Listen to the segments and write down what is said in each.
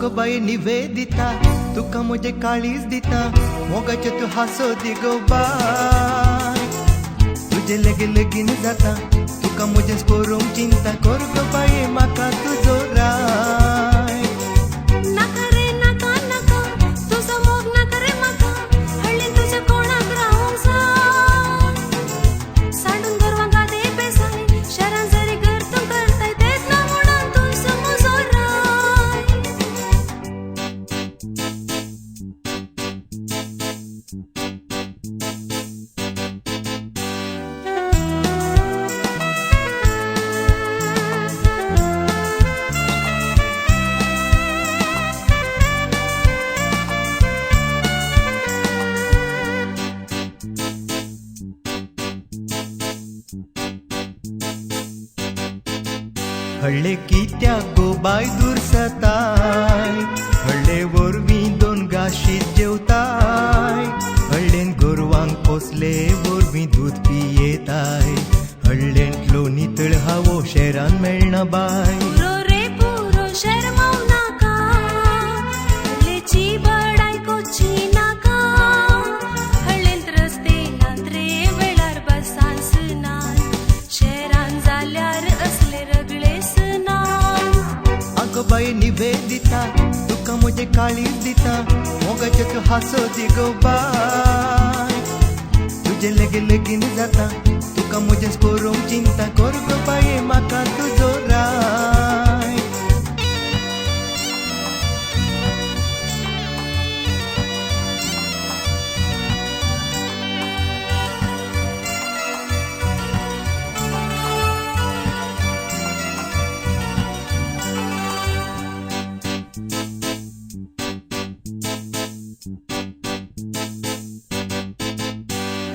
अगो बाई निवेदिता तुका मुझे काळीज दिता मोगाचे तू हासो दिगो बाय तुझे लगे लगीन जाता तुका मुझे करूंक चिंता कर गो बाई म्हाका तुजो राय नाका रे नाका नाका तुझो मोग नाका रे म्हाका हळ्ळी तुझ्या कोणाक रावूंक जाय सांडून गोरवांका दे बेसाय शहरान जरी घर तूं करताय तेच ना म्हणून तुझो म्हजो राय हळ्ळे कित्याक गो बाय दूर सताय हळ्ळे वरवीं दोन गाशीत जेवताय हळ्ळेन गोरवांक पोसले वरवीं दूध पियेताय हळ्ळेंतलो नितळ हावो शेरान मेळना बाय पुरो रे पुरो शर्माव नाका हळ्ळेची बडाय कोची नाका हळ्ळेंत रस्ते नात रे वेळार बसान सुनान शहरान जाल्यार असले रगळे सुनान अगो बाई निवेदिता तुका मुझे काळीज दिता मोगाचे तू हासो दिगो बाय तुझे लगे लगीन जाता तुका मुझे करूंक चिंता कर गो बाई म्हाका तुजो राय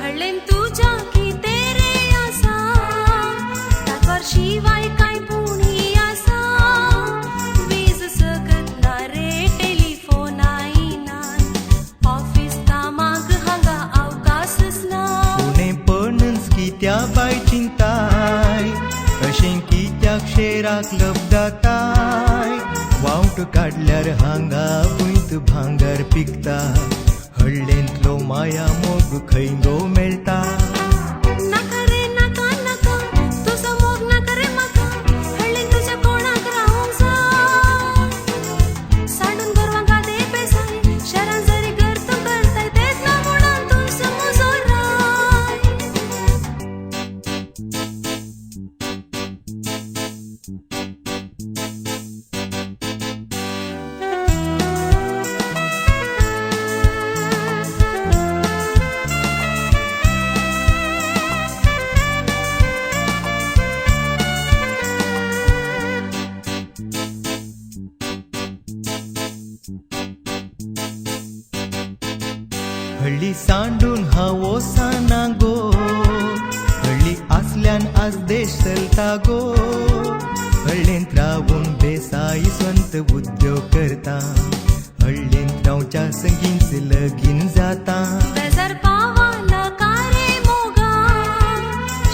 हळ्ळेन तुझ्या किते रे आसा ताकवार शिवाय काय पुणी आसा वीज सकत ना रे टेलिफोन आयनान ऑफिस कामाक हांगा अवकाशच ना पुणे पणस कित्या बाय चिंताय अशें कित्याक शेराक लबदाताय वावट काडल्यार हांगा पुंयत भांगर पिकता हळ्ळेंतलो माया मोग खंय गो मेळटा नाका रे नाका नाका तुझो मोग नाका रे म्हाका हळ्ळेन तुझ्या कोणाक रावूंक जाय सांडून गोरवांका दे बेसाय शहरान जरी घर तूं करताय तेच ना म्हणून तुझो म्हजो राय हळ्ळी सांडून हांव वसाना गो हळ्ळी आसल्यान आज देश चलता गो हळ्ळेंत रावून बेसाय स्वंत उद्योग करता हळ्ळेंत रावच्या संगींच लगीन जाता बेजार पावा नाका रे मोगा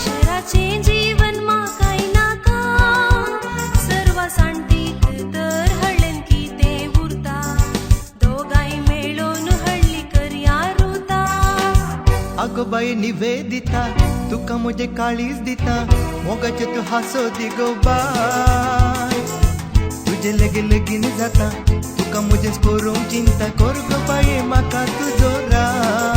शहराचें जीवन म्हाकाय नाका सर्व सांटीक तर हळ्ळेन कितें उरता दोगांय मेळून हळ्ळी करया रुता अगो बाई निवेदिता तुका मुझे काळीज दिता मोगाचे तू हासो दिगो बाय तुझे लगे लगीन जाता तुका मुझे करूंक चिंता कर गो बाई म्हाका तुजो राय